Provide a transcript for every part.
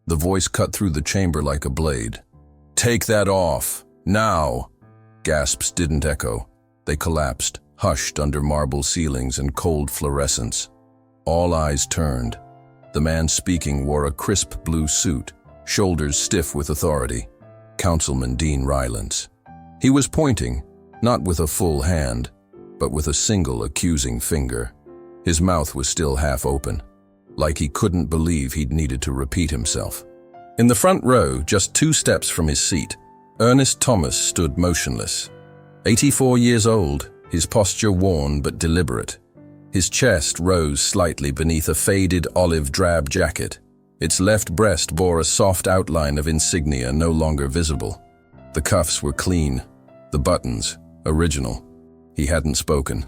The voice cut through the chamber like a blade. "Take that off, now!" Gasps didn't echo. They collapsed, hushed under marble ceilings and cold fluorescence. All eyes turned. The man speaking wore a crisp blue suit, shoulders stiff with authority. Councilman Dean Rylance. He was pointing, not with a full hand, but with a single accusing finger. His mouth was still half open, like he couldn't believe he'd needed to repeat himself. In the front row, just 2 steps from his seat, Ernest Thomas stood motionless. 84 years old, his posture worn but deliberate. His chest rose slightly beneath a faded olive-drab jacket. Its left breast bore a soft outline of insignia no longer visible. The cuffs were clean, the buttons original. He hadn't spoken,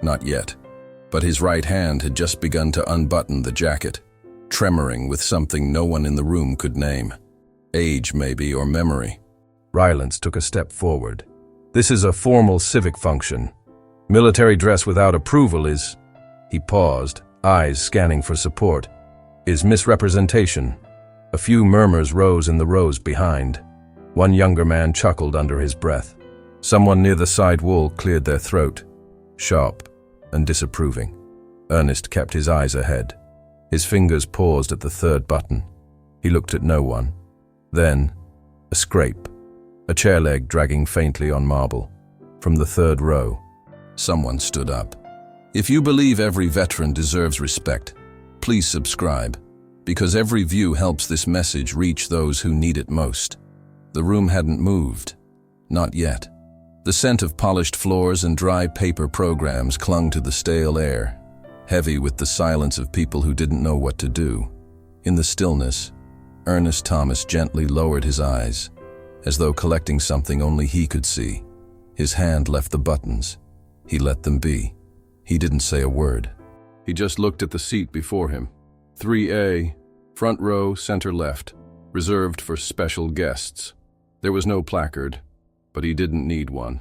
not yet, but his right hand had just begun to unbutton the jacket, tremoring with something no one in the room could name. Age, maybe, or memory. Rylance took a step forward. "This is a formal civic function. Military dress without approval is—" He paused, eyes scanning for support. "Is misrepresentation." A few murmurs rose in the rows behind. One younger man chuckled under his breath. Someone near the side wall cleared their throat, sharp and disapproving. Ernest kept his eyes ahead. His fingers paused at the 3rd button. He looked at no one. Then, a scrape, a chair leg dragging faintly on marble. From the 3rd row, someone stood up. If you believe every veteran deserves respect, please subscribe, because every view helps this message reach those who need it most. The room hadn't moved. Not yet. The scent of polished floors and dry paper programs clung to the stale air, heavy with the silence of people who didn't know what to do. In the stillness, Ernest Thomas gently lowered his eyes, as though collecting something only he could see. His hand left the buttons. He let them be. He didn't say a word. He just looked at the seat before him. 3A, front row, center left, reserved for special guests. There was no placard, but he didn't need one.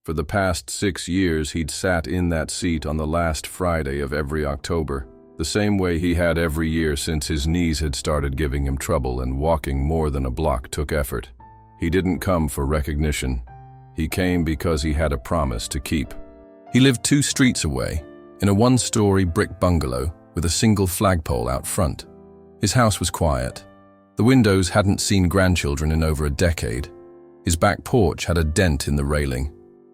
For the past 6 years, he'd sat in that seat on the last Friday of every October, the same way he had every year since his knees had started giving him trouble and walking more than a block took effort. He didn't come for recognition. He came because he had a promise to keep. He lived 2 streets away, in a 1-story brick bungalow with a single flagpole out front. His house was quiet. The windows hadn't seen grandchildren in over a decade. His back porch had a dent in the railing,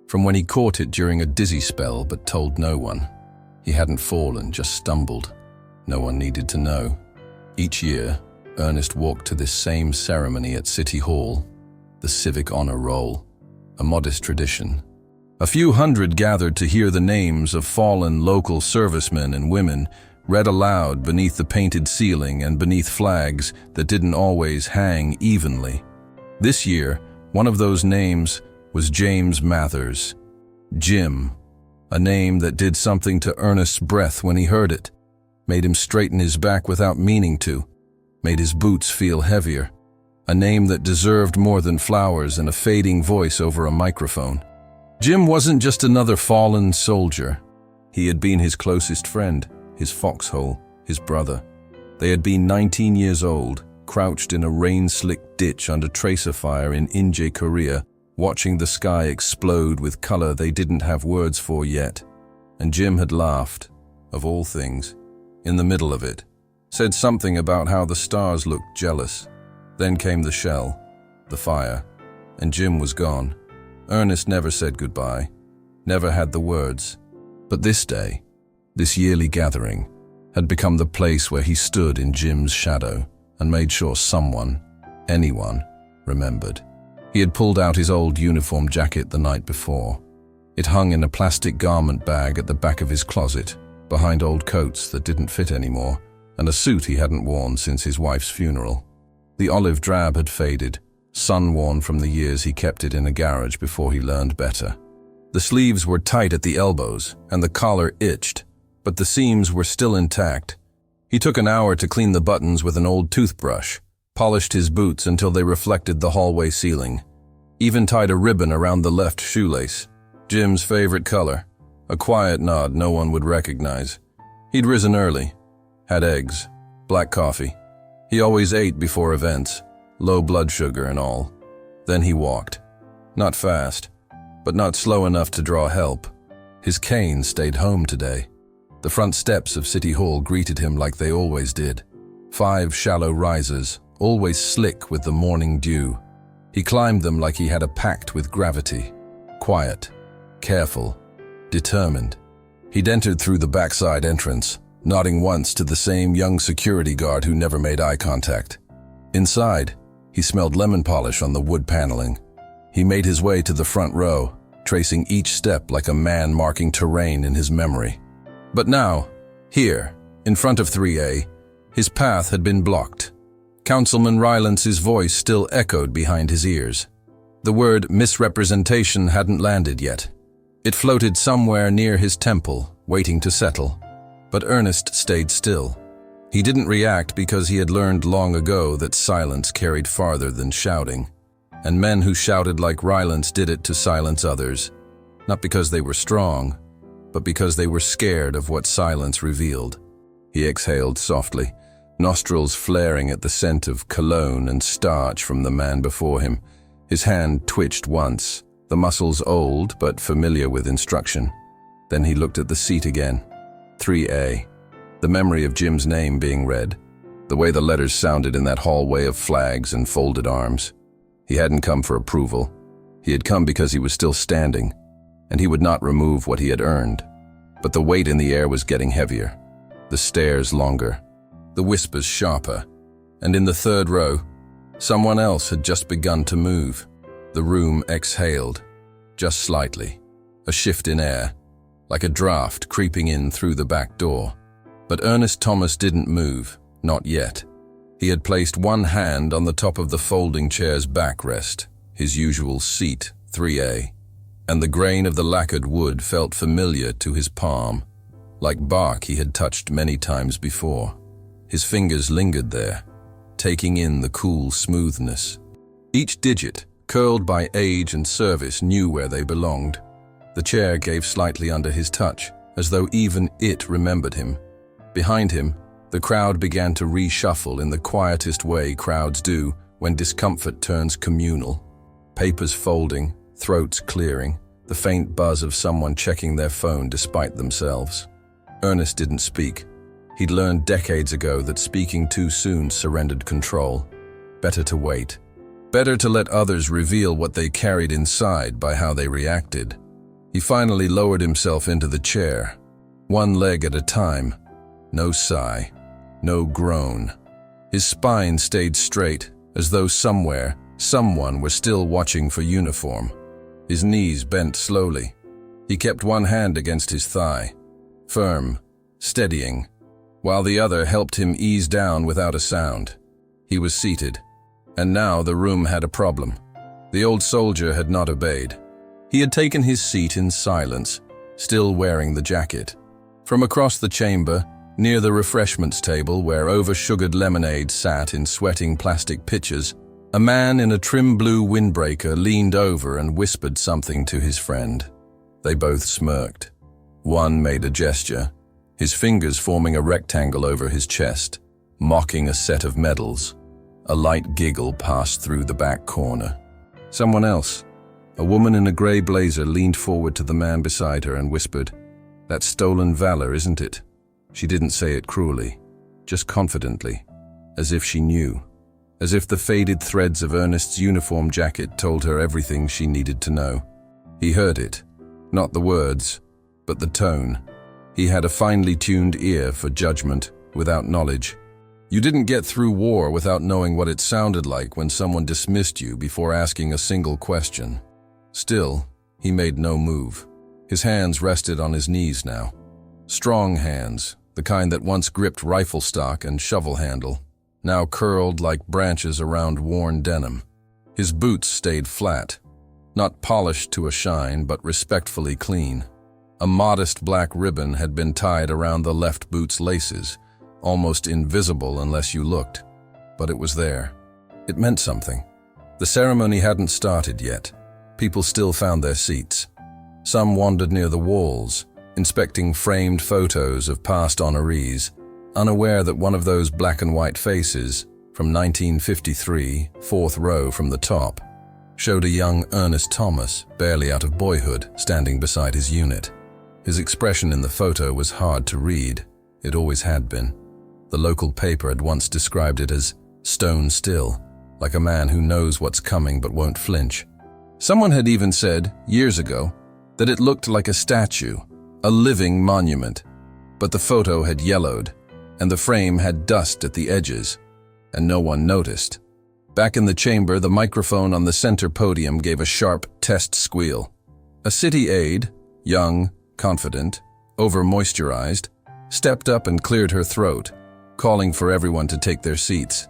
from when he caught it during a dizzy spell but told no one. He hadn't fallen, just stumbled. No one needed to know. Each year, Ernest walked to this same ceremony at City Hall, the Civic Honor Roll, a modest tradition. A few hundred gathered to hear the names of fallen local servicemen and women read aloud beneath the painted ceiling and beneath flags that didn't always hang evenly. This year, one of those names was James Mathers. Jim, a name that did something to Ernest's breath when he heard it, made him straighten his back without meaning to, made his boots feel heavier. A name that deserved more than flowers and a fading voice over a microphone. Jim wasn't just another fallen soldier. He had been his closest friend, his foxhole, his brother. They had been 19 years old, crouched in a rain-slicked ditch under tracer fire in Inje, Korea, watching the sky explode with color they didn't have words for yet. And Jim had laughed, of all things, in the middle of it, said something about how the stars looked jealous. Then came the shell, the fire, and Jim was gone. Ernest never said goodbye, never had the words. But this day, this yearly gathering, had become the place where he stood in Jim's shadow and made sure someone, anyone, remembered. He had pulled out his old uniform jacket the night before. It hung in a plastic garment bag at the back of his closet, behind old coats that didn't fit anymore, and a suit he hadn't worn since his wife's funeral. The olive drab had faded, sun-worn from the years he kept it in a garage before he learned better. The sleeves were tight at the elbows, and the collar itched, but the seams were still intact. He took an hour to clean the buttons with an old toothbrush, polished his boots until they reflected the hallway ceiling, even tied a ribbon around the left shoelace. Jim's favorite color, a quiet nod no one would recognize. He'd risen early, had eggs, black coffee, He always ate before events, low blood sugar and all. Then he walked. Not fast, but not slow enough to draw help. His cane stayed home today. The front steps of City Hall greeted him like they always did. 5 shallow rises, always slick with the morning dew. He climbed them like he had a pact with gravity. Quiet, careful, determined. He'd entered through the backside entrance, nodding once to the same young security guard who never made eye contact. Inside, he smelled lemon polish on the wood paneling. He made his way to the front row, tracing each step like a man marking terrain in his memory. But now, here, in front of 3A, his path had been blocked. Councilman Rylance's voice still echoed behind his ears. The word misrepresentation hadn't landed yet. It floated somewhere near his temple, waiting to settle. But Ernest stayed still. He didn't react because he had learned long ago that silence carried farther than shouting. And men who shouted like Rylance did it to silence others, not because they were strong, but because they were scared of what silence revealed. He exhaled softly, nostrils flaring at the scent of cologne and starch from the man before him. His hand twitched once, the muscles old but familiar with instruction. Then he looked at the seat again. 3A. The memory of Jim's name being read, the way the letters sounded in that hallway of flags and folded arms. He hadn't come for approval. He had come because he was still standing, and he would not remove what he had earned. But the weight in the air was getting heavier, the stares longer, the whispers sharper, and in the third row, someone else had just begun to move. The room exhaled, just slightly, a shift in air, like a draft creeping in through the back door. But Ernest Thomas didn't move, not yet. He had placed one hand on the top of the folding chair's backrest, his usual seat, 3A, and the grain of the lacquered wood felt familiar to his palm, like bark he had touched many times before. His fingers lingered there, taking in the cool smoothness. Each digit, curled by age and service, knew where they belonged. The chair gave slightly under his touch, as though even it remembered him. Behind him, the crowd began to reshuffle in the quietest way crowds do when discomfort turns communal. Papers folding, throats clearing, the faint buzz of someone checking their phone despite themselves. Ernest didn't speak. He'd learned decades ago that speaking too soon surrendered control. Better to wait. Better to let others reveal what they carried inside by how they reacted. He finally lowered himself into the chair, one leg at a time. No sigh, no groan. His spine stayed straight, as though somewhere, someone were still watching for uniform. His knees bent slowly. He kept one hand against his thigh, firm, steadying, while the other helped him ease down without a sound. He was seated, and now the room had a problem. The old soldier had not obeyed. He had taken his seat in silence, still wearing the jacket. From across the chamber, near the refreshments table where over-sugared lemonade sat in sweating plastic pitchers, a man in a trim blue windbreaker leaned over and whispered something to his friend. They both smirked. One made a gesture, his fingers forming a rectangle over his chest, mocking a set of medals. A light giggle passed through the back corner. Someone else, a woman in a grey blazer, leaned forward to the man beside her and whispered, "That's stolen valor, isn't it?" She didn't say it cruelly, just confidently, as if she knew, as if the faded threads of Ernest's uniform jacket told her everything she needed to know. He heard it, not the words, but the tone. He had a finely tuned ear for judgment without knowledge. You didn't get through war without knowing what it sounded like when someone dismissed you before asking a single question. Still, he made no move. His hands rested on his knees now. Strong hands, the kind that once gripped rifle stock and shovel handle, now curled like branches around worn denim. His boots stayed flat, not polished to a shine, but respectfully clean. A modest black ribbon had been tied around the left boot's laces, almost invisible unless you looked, but it was there. It meant something. The ceremony hadn't started yet. People still found their seats. Some wandered near the walls, inspecting framed photos of past honorees, unaware that one of those black and white faces, from 1953, fourth row from the top, showed a young Ernest Thomas, barely out of boyhood, standing beside his unit. His expression in the photo was hard to read. It always had been. The local paper had once described it as stone still, like a man who knows what's coming but won't flinch. Someone had even said, years ago, that it looked like a statue, a living monument. But the photo had yellowed, and the frame had dust at the edges, and no one noticed. Back in the chamber, the microphone on the center podium gave a sharp test squeal. A city aide, young, confident, over-moisturized, stepped up and cleared her throat, calling for everyone to take their seats.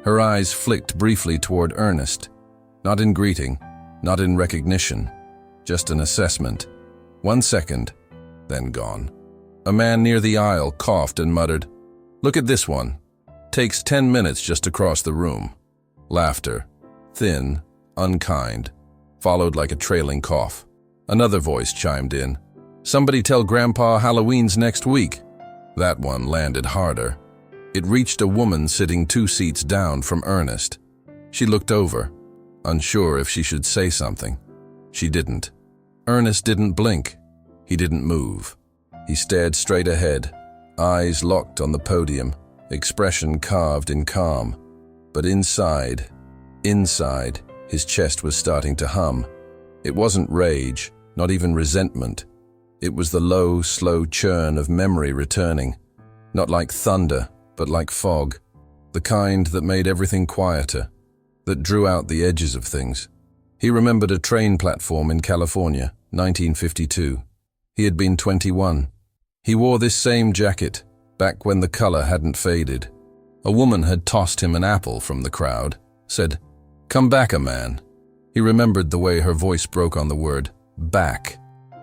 Her eyes flicked briefly toward Ernest, not in greeting, not in recognition, just an assessment. 1 second, then gone. A man near the aisle coughed and muttered, "Look at this one. Takes 10 minutes just to cross the room." Laughter, thin, unkind, followed like a trailing cough. Another voice chimed in, "Somebody tell Grandpa Halloween's next week." That one landed harder. It reached a woman sitting 2 seats down from Ernest. She looked over, unsure if she should say something. She didn't. Ernest didn't blink. He didn't move. He stared straight ahead, eyes locked on the podium, expression carved in calm. But inside, his chest was starting to hum. It wasn't rage, not even resentment. It was the low, slow churn of memory returning, not like thunder, but like fog, the kind that made everything quieter, that drew out the edges of things. He remembered a train platform in California, 1952. He had been 21. He wore this same jacket, back when the color hadn't faded. A woman had tossed him an apple from the crowd, said, "Come back, a man." He remembered the way her voice broke on the word, back.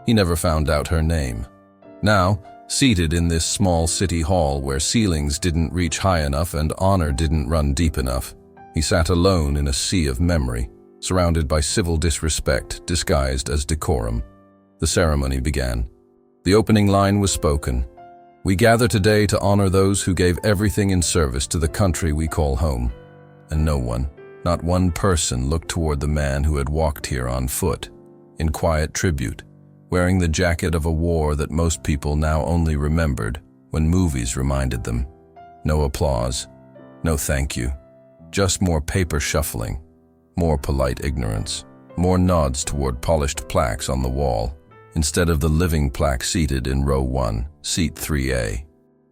He never found out her name. Now, seated in this small city hall where ceilings didn't reach high enough and honor didn't run deep enough, he sat alone in a sea of memory, surrounded by civil disrespect disguised as decorum. The ceremony began. The opening line was spoken. "We gather today to honor those who gave everything in service to the country we call home." And no one, not one person, looked toward the man who had walked here on foot, in quiet tribute, wearing the jacket of a war that most people now only remembered when movies reminded them. No applause, no thank you, just more paper shuffling, more polite ignorance, more nods toward polished plaques on the wall, instead of the living plaque seated in row 1, seat 3A.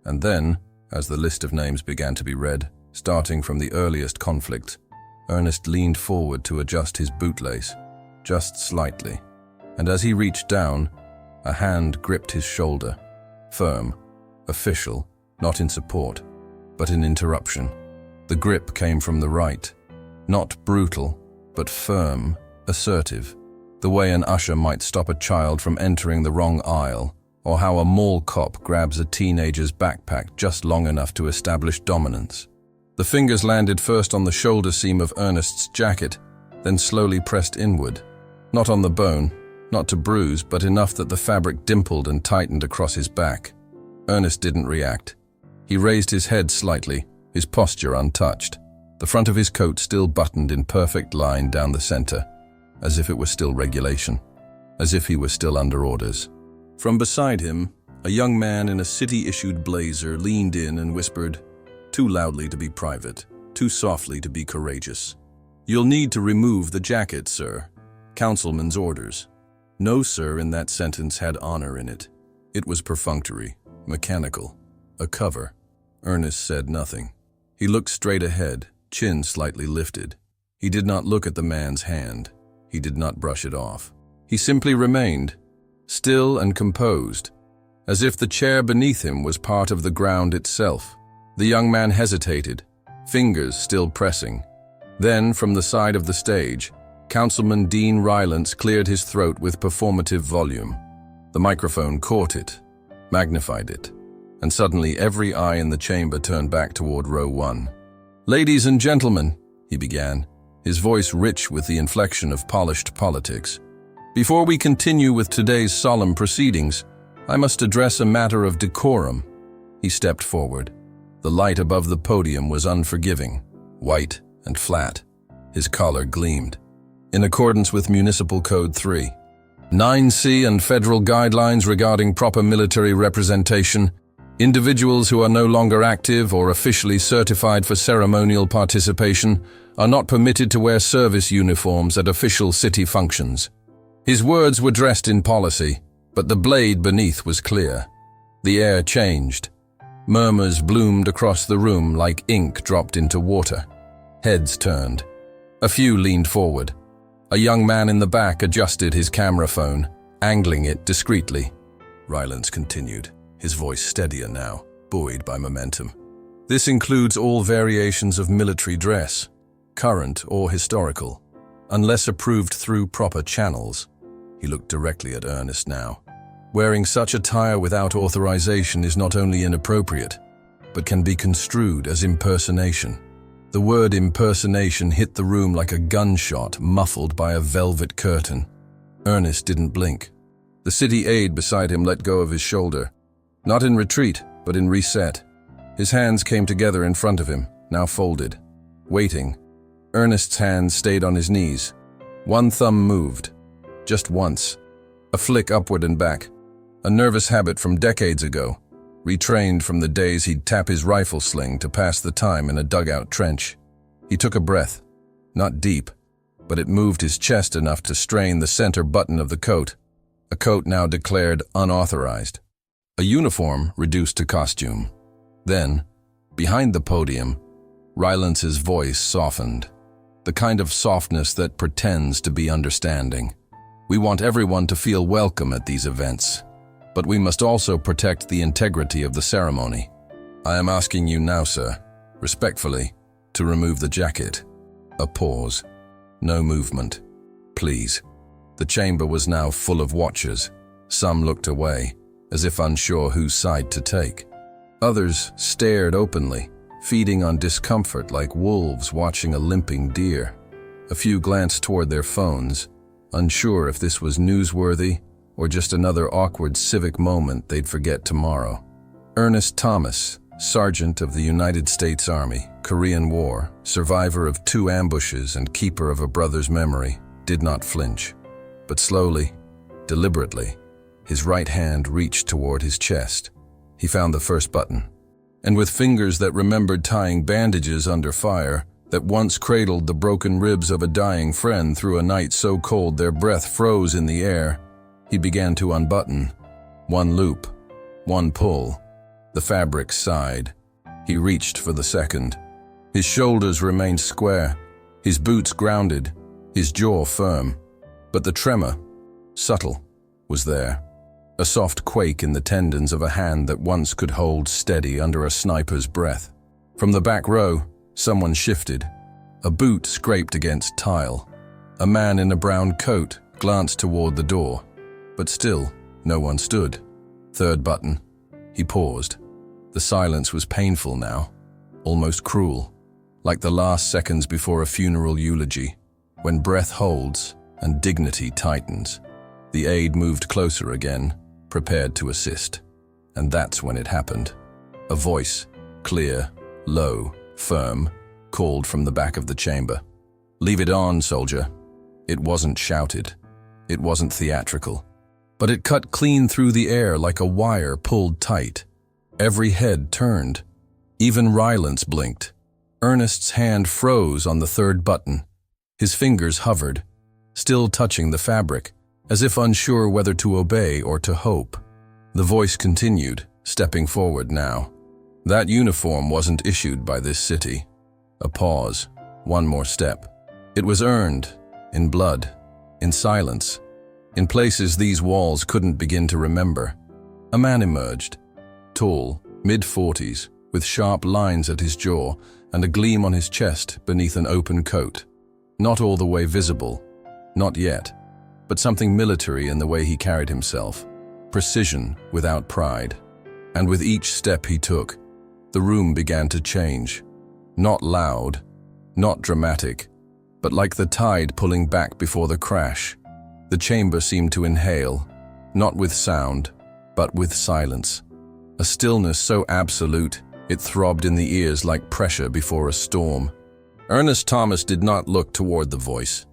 And then, as the list of names began to be read, starting from the earliest conflict, Ernest leaned forward to adjust his bootlace, just slightly. And as he reached down, a hand gripped his shoulder, firm, official, not in support, but in interruption. The grip came from the right, not brutal, but firm, assertive, the way an usher might stop a child from entering the wrong aisle, or how a mall cop grabs a teenager's backpack just long enough to establish dominance. The fingers landed first on the shoulder seam of Ernest's jacket, then slowly pressed inward, not on the bone, not to bruise, but enough that the fabric dimpled and tightened across his back. Ernest didn't react. He raised his head slightly, his posture untouched, the front of his coat still buttoned in perfect line down the center, as if it were still regulation, as if he were still under orders. From beside him, a young man in a city-issued blazer leaned in and whispered, too loudly to be private, too softly to be courageous. "You'll need to remove the jacket, sir. Councilman's orders." No sir in that sentence had honor in it. It was perfunctory, mechanical, a cover. Ernest said nothing. He looked straight ahead, chin slightly lifted. He did not look at the man's hand. He did not brush it off. He simply remained, still and composed, as if the chair beneath him was part of the ground itself. The young man hesitated, fingers still pressing. Then, from the side of the stage, Councilman Dean Rylance cleared his throat with performative volume. The microphone caught it, magnified it, and suddenly every eye in the chamber turned back toward row 1. "Ladies and gentlemen," he began, his voice rich with the inflection of polished politics. "Before we continue with today's solemn proceedings, I must address a matter of decorum." He stepped forward. The light above the podium was unforgiving, white and flat. His collar gleamed. In accordance with Municipal Code 3, 9C and federal guidelines regarding proper military representation, individuals who are no longer active or officially certified for ceremonial participation are not permitted to wear service uniforms at official city functions. His words were dressed in policy, but the blade beneath was clear. The air changed. Murmurs bloomed across the room like ink dropped into water. Heads turned. A few leaned forward. A young man in the back adjusted his camera phone, angling it discreetly. Rylance continued, his voice steadier now, buoyed by momentum. This includes all variations of military dress, current or historical, unless approved through proper channels. He looked directly at Ernest now. Wearing such attire without authorization is not only inappropriate, but can be construed as impersonation. The word impersonation hit the room like a gunshot muffled by a velvet curtain. Ernest didn't blink. The city aide beside him let go of his shoulder. Not in retreat, but in reset. His hands came together in front of him, now folded. Waiting. Ernest's hands stayed on his knees. One thumb moved. Just once. A flick upward and back. A nervous habit from decades ago, retrained from the days he'd tap his rifle sling to pass the time in a dugout trench. He took a breath. Not deep, but it moved his chest enough to strain the center button of the coat, a coat now declared unauthorized. A uniform reduced to costume. Then, behind the podium, Rylance's voice softened, the kind of softness that pretends to be understanding. We want everyone to feel welcome at these events, but we must also protect the integrity of the ceremony. I am asking you now, sir, respectfully, to remove the jacket. A pause. No movement. Please. The chamber was now full of watchers. Some looked away, as if unsure whose side to take. Others stared openly, feeding on discomfort like wolves watching a limping deer. A few glanced toward their phones, unsure if this was newsworthy or just another awkward civic moment they'd forget tomorrow. Ernest Thomas, Sergeant of the United States Army, Korean War, survivor of 2 ambushes and keeper of a brother's memory, did not flinch. But slowly, deliberately, his right hand reached toward his chest. He found the first button, and with fingers that remembered tying bandages under fire, that once cradled the broken ribs of a dying friend through a night so cold their breath froze in the air, he began to unbutton. One loop, one pull. The fabric sighed. He reached for the second. His shoulders remained square, his boots grounded, his jaw firm. But the tremor, subtle, was there. A soft quake in the tendons of a hand that once could hold steady under a sniper's breath. From the back row, someone shifted. A boot scraped against tile. A man in a brown coat glanced toward the door. But still, no one stood. Third button. He paused. The silence was painful now, almost cruel, like the last seconds before a funeral eulogy, when breath holds and dignity tightens. The aide moved closer again, prepared to assist. And that's when it happened. A voice, clear, low, firm, called from the back of the chamber. "Leave it on, soldier." It wasn't shouted. It wasn't theatrical. But it cut clean through the air like a wire pulled tight. Every head turned. Even Rylance blinked. Ernest's hand froze on the third button. His fingers hovered, still touching the fabric, as if unsure whether to obey or to hope. The voice continued, stepping forward now. That uniform wasn't issued by this city. A pause, one more step. It was earned, in blood, in silence, in places these walls couldn't begin to remember. A man emerged, tall, mid-40s, with sharp lines at his jaw and a gleam on his chest beneath an open coat. Not all the way visible, not yet, but something military in the way he carried himself. Precision without pride. And with each step he took, the room began to change. Not loud, not dramatic, but like the tide pulling back before the crash. The chamber seemed to inhale, not with sound, but with silence. A stillness so absolute, it throbbed in the ears like pressure before a storm. Ernest Thomas did not look toward the voice.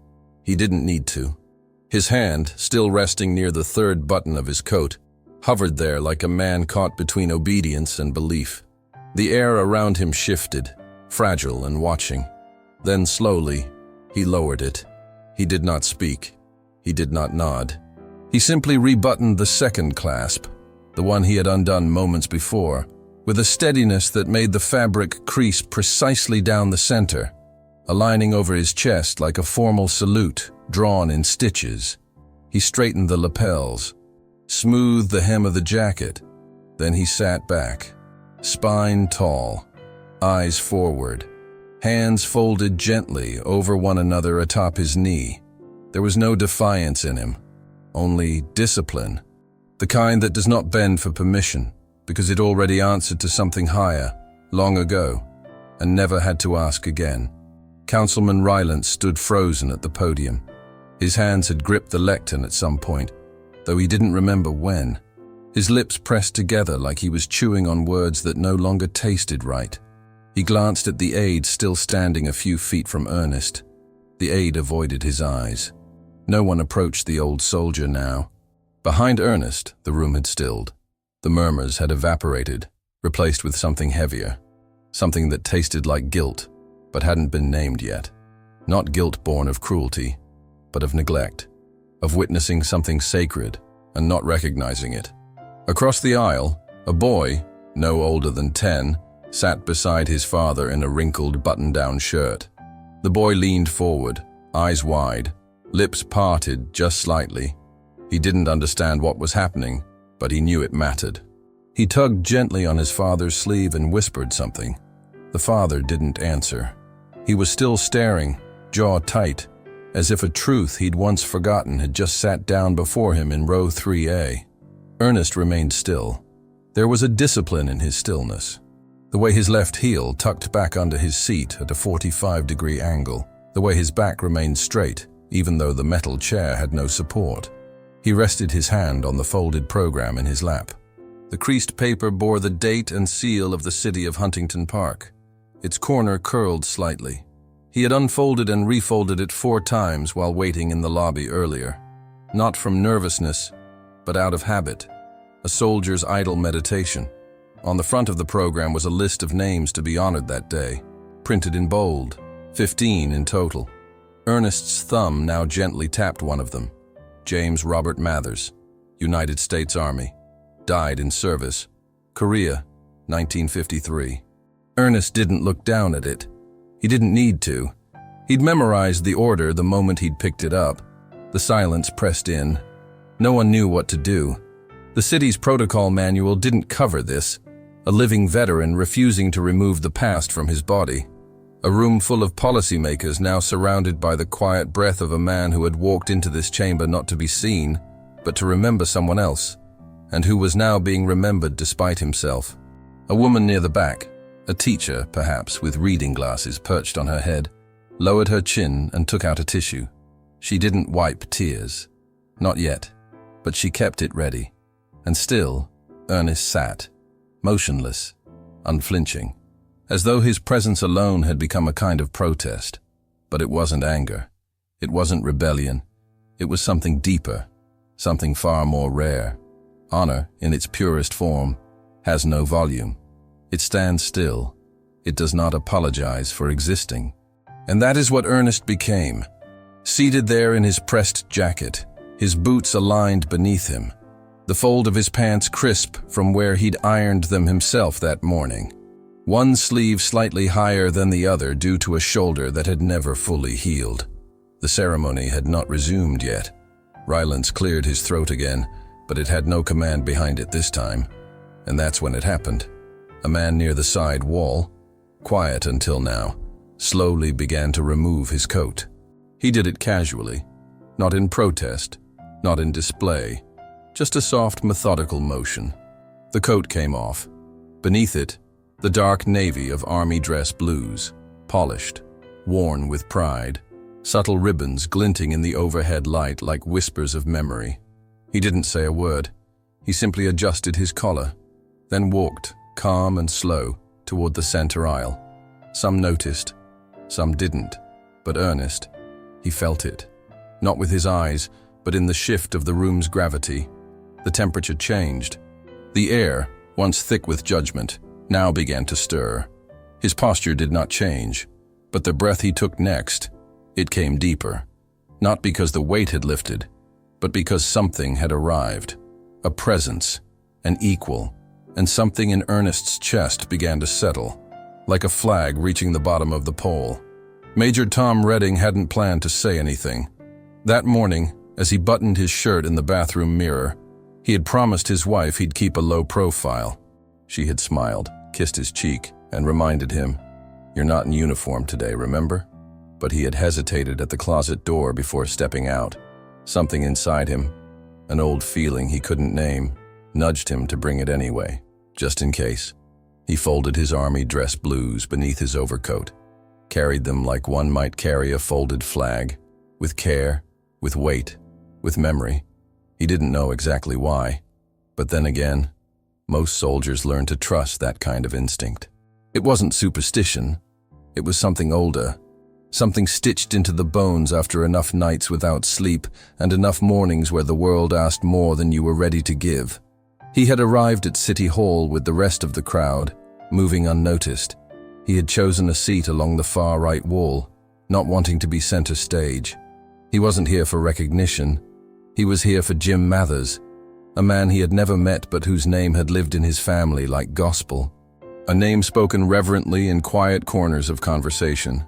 He didn't need to. His hand, still resting near the third button of his coat, hovered there like a man caught between obedience and belief. The air around him shifted, fragile and watching. Then slowly, he lowered it. He did not speak. He did not nod. He simply rebuttoned the second clasp, the one he had undone moments before, with a steadiness that made the fabric crease precisely down the center, aligning over his chest like a formal salute drawn in stitches. He straightened the lapels, smoothed the hem of the jacket. Then he sat back, spine tall, eyes forward, hands folded gently over one another atop his knee. There was no defiance in him, only discipline, the kind that does not bend for permission because it already answered to something higher, long ago, and never had to ask again. Councilman Rylance stood frozen at the podium. His hands had gripped the lectern at some point, though he didn't remember when. His lips pressed together like he was chewing on words that no longer tasted right. He glanced at the aide still standing a few feet from Ernest. The aide avoided his eyes. No one approached the old soldier now. Behind Ernest, the room had stilled. The murmurs had evaporated, replaced with something heavier, something that tasted like guilt, but hadn't been named yet. Not guilt born of cruelty, but of neglect, of witnessing something sacred and not recognizing it. Across the aisle, a boy, no older than 10, sat beside his father in a wrinkled button-down shirt. The boy leaned forward, eyes wide, lips parted just slightly. He didn't understand what was happening, but he knew it mattered. He tugged gently on his father's sleeve and whispered something. The father didn't answer. He was still staring, jaw tight, as if a truth he'd once forgotten had just sat down before him in row 3A. Ernest remained still. There was a discipline in his stillness. The way his left heel tucked back under his seat at a 45-degree angle, the way his back remained straight, even though the metal chair had no support. He rested his hand on the folded program in his lap. The creased paper bore the date and seal of the city of Huntington Park. Its corner curled slightly. He had unfolded and refolded it 4 times while waiting in the lobby earlier. Not from nervousness, but out of habit. A soldier's idle meditation. On the front of the program was a list of names to be honored that day, printed in bold, 15 in total. Ernest's thumb now gently tapped one of them. James Robert Mathers, United States Army. Died in service. Korea, 1953. Ernest didn't look down at it. He didn't need to. He'd memorized the order the moment he'd picked it up. The silence pressed in. No one knew what to do. The city's protocol manual didn't cover this, a living veteran refusing to remove the past from his body. A room full of policymakers now surrounded by the quiet breath of a man who had walked into this chamber not to be seen, but to remember someone else, and who was now being remembered despite himself. A woman near the back, a teacher, perhaps, with reading glasses perched on her head, lowered her chin and took out a tissue. She didn't wipe tears. Not yet, but she kept it ready. And still, Ernest sat, motionless, unflinching, as though his presence alone had become a kind of protest. But it wasn't anger. It wasn't rebellion. It was something deeper, something far more rare. Honor, in its purest form, has no volume. It stands still. It does not apologize for existing. And that is what Ernest became. Seated there in his pressed jacket, his boots aligned beneath him, the fold of his pants crisp from where he'd ironed them himself that morning. One sleeve slightly higher than the other due to a shoulder that had never fully healed. The ceremony had not resumed yet. Rylance cleared his throat again, but it had no command behind it this time. And that's when it happened. A man near the side wall, quiet until now, slowly began to remove his coat. He did it casually, not in protest, not in display, just a soft, methodical motion. The coat came off. Beneath it, the dark navy of army dress blues, polished, worn with pride, subtle ribbons glinting in the overhead light like whispers of memory. He didn't say a word. He simply adjusted his collar, then walked, calm and slow, toward the center aisle. Some noticed, Some didn't, but Ernest, he felt it. Not with his eyes, but in the shift of the room's gravity. The temperature changed. The air, once thick with judgment, now began to stir. His posture did not change, but the breath he took next, it came deeper. Not because the weight had lifted, but because something had arrived. A presence, an equal, and something in Ernest's chest began to settle, like a flag reaching the bottom of the pole. Major Tom Redding hadn't planned to say anything. That morning, as he buttoned his shirt in the bathroom mirror, he had promised his wife he'd keep a low profile. She had smiled, kissed his cheek, and reminded him, "You're not in uniform today, remember?" But he had hesitated at the closet door before stepping out. Something inside him, an old feeling he couldn't name, nudged him to bring it anyway, just in case. He folded his army dress blues beneath his overcoat, carried them like one might carry a folded flag, with care, with weight, with memory. He didn't know exactly why, but then again, most soldiers learn to trust that kind of instinct. It wasn't superstition, it was something older, something stitched into the bones after enough nights without sleep and enough mornings where the world asked more than you were ready to give. He had arrived at City Hall with the rest of the crowd, moving unnoticed. He had chosen a seat along the far right wall, not wanting to be center stage. He wasn't here for recognition. He was here for Jim Mathers, a man he had never met but whose name had lived in his family like gospel. A name spoken reverently in quiet corners of conversation.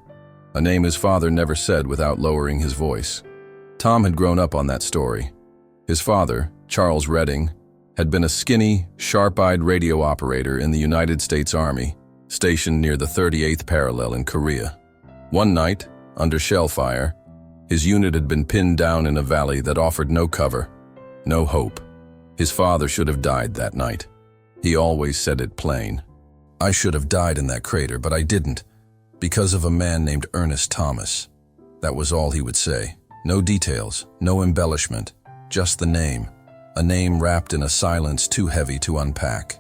A name his father never said without lowering his voice. Tom had grown up on that story. His father, Charles Redding, had been a skinny, sharp-eyed radio operator in the United States Army, stationed near the 38th parallel in Korea. One night, under shell fire, his unit had been pinned down in a valley that offered no cover, no hope. His father should have died that night. He always said it plain. "I should have died in that crater, but I didn't, because of a man named Ernest Thomas." That was all he would say. No details, no embellishment, just the name. A name wrapped in a silence too heavy to unpack.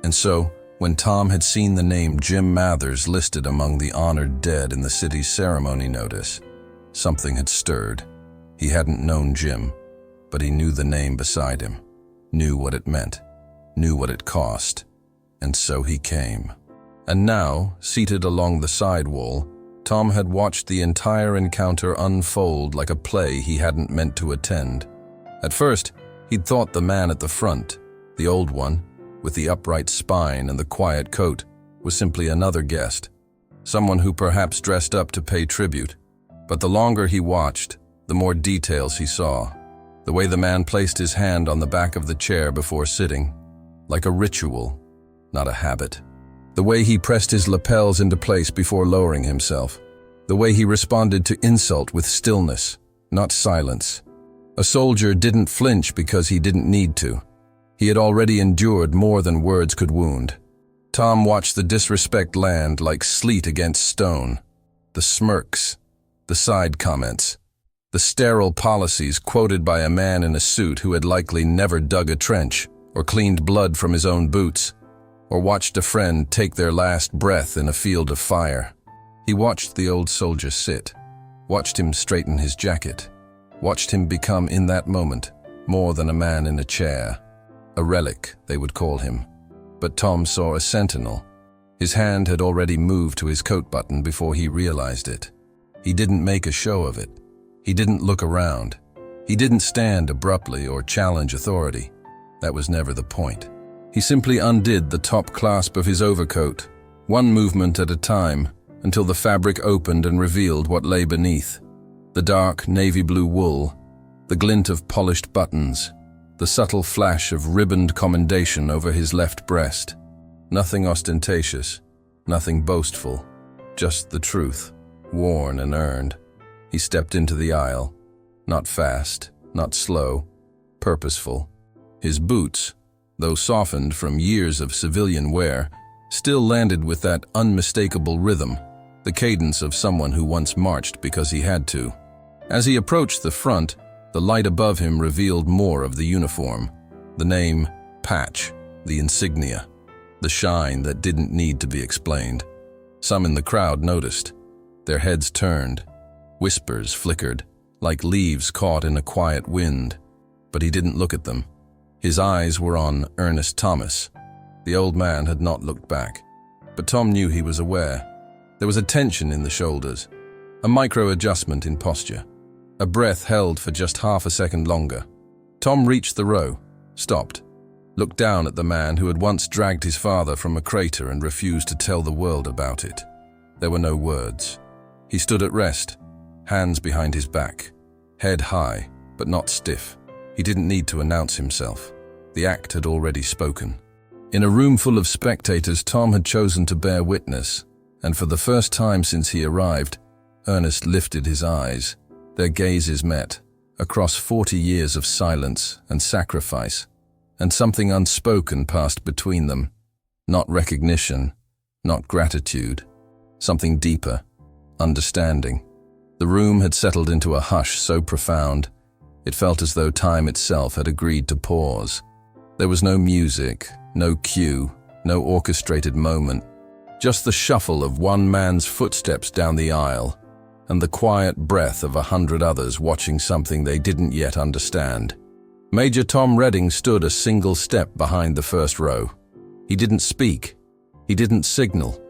And so, when Tom had seen the name Jim Mathers listed among the honored dead in the city's ceremony notice, something had stirred. He hadn't known Jim, but he knew the name beside him, knew what it meant, knew what it cost, and so he came. And now, seated along the side wall, Tom had watched the entire encounter unfold like a play he hadn't meant to attend. At first, he'd thought the man at the front, the old one, with the upright spine and the quiet coat, was simply another guest, someone who perhaps dressed up to pay tribute. But the longer he watched, the more details he saw. The way the man placed his hand on the back of the chair before sitting, like a ritual, not a habit. The way he pressed his lapels into place before lowering himself. The way he responded to insult with stillness, not silence. A soldier didn't flinch because he didn't need to. He had already endured more than words could wound. Tom watched the disrespect land like sleet against stone. The smirks, the side comments, the sterile policies quoted by a man in a suit who had likely never dug a trench or cleaned blood from his own boots, or watched a friend take their last breath in a field of fire. He watched the old soldier sit, watched him straighten his jacket, watched him become in that moment more than a man in a chair. A relic, they would call him. But Tom saw a sentinel. His hand had already moved to his coat button before he realized it. He didn't make a show of it. He didn't look around. He didn't stand abruptly or challenge authority. That was never the point. He simply undid the top clasp of his overcoat, one movement at a time, until the fabric opened and revealed what lay beneath. The dark navy blue wool, the glint of polished buttons, the subtle flash of ribboned commendation over his left breast. Nothing ostentatious, nothing boastful, just the truth, worn and earned. He stepped into the aisle, not fast, not slow, purposeful. His boots, though softened from years of civilian wear, still landed with that unmistakable rhythm, the cadence of someone who once marched because he had to. As he approached the front, the light above him revealed more of the uniform, the name, patch, the insignia, the shine that didn't need to be explained. Some in the crowd noticed. Their heads turned. Whispers flickered, like leaves caught in a quiet wind. But he didn't look at them. His eyes were on Ernest Thomas. The old man had not looked back. But Tom knew he was aware. There was a tension in the shoulders, a micro-adjustment in posture, a breath held for just half a second longer. Tom reached the row, stopped, looked down at the man who had once dragged his father from a crater and refused to tell the world about it. There were no words. He stood at rest, hands behind his back, head high, but not stiff. He didn't need to announce himself. The act had already spoken. In a room full of spectators, Tom had chosen to bear witness, and for the first time since he arrived, Ernest lifted his eyes. Their gazes met, across 40 years of silence and sacrifice, and something unspoken passed between them. Not recognition, not gratitude, something deeper, understanding. The room had settled into a hush so profound, it felt as though time itself had agreed to pause. There was no music, no cue, no orchestrated moment, just the shuffle of one man's footsteps down the aisle, and the quiet breath of 100 others watching something they didn't yet understand. Major Tom Redding stood a single step behind the first row. He didn't speak. He didn't signal.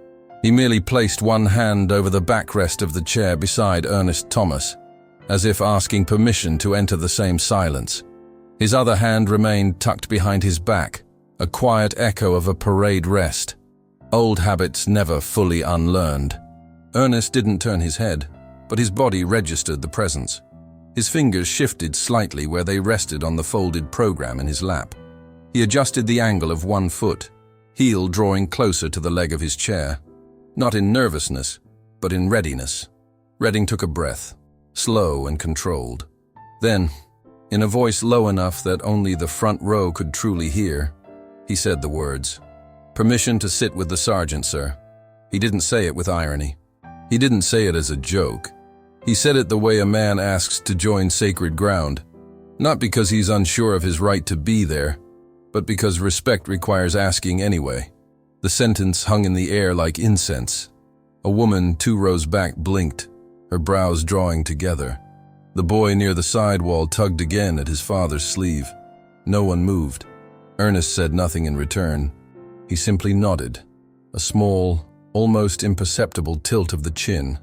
He merely placed one hand over the backrest of the chair beside Ernest Thomas, as if asking permission to enter the same silence. His other hand remained tucked behind his back, a quiet echo of a parade rest. Old habits never fully unlearned. Ernest didn't turn his head, but his body registered the presence. His fingers shifted slightly where they rested on the folded program in his lap. He adjusted the angle of one foot, heel drawing closer to the leg of his chair. Not in nervousness, but in readiness. Redding took a breath, slow and controlled. Then, in a voice low enough that only the front row could truly hear, he said the words, "Permission to sit with the sergeant, sir." He didn't say it with irony. He didn't say it as a joke. He said it the way a man asks to join sacred ground, not because he's unsure of his right to be there, but because respect requires asking anyway. The sentence hung in the air like incense. A woman 2 rows back blinked, her brows drawing together. The boy near the side wall tugged again at his father's sleeve. No one moved. Ernest said nothing in return. He simply nodded, a small, almost imperceptible tilt of the chin,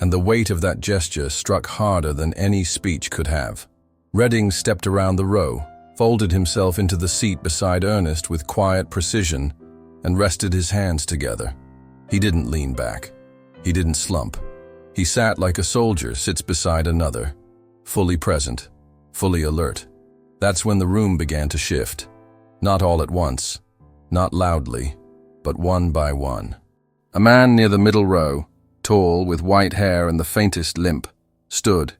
and the weight of that gesture struck harder than any speech could have. Redding stepped around the row, folded himself into the seat beside Ernest with quiet precision, and rested his hands together. He didn't lean back. He didn't slump. He sat like a soldier sits beside another, fully present, fully alert. That's when the room began to shift. Not all at once, not loudly, but one by one. A man near the middle row, tall, with white hair and the faintest limp, stood.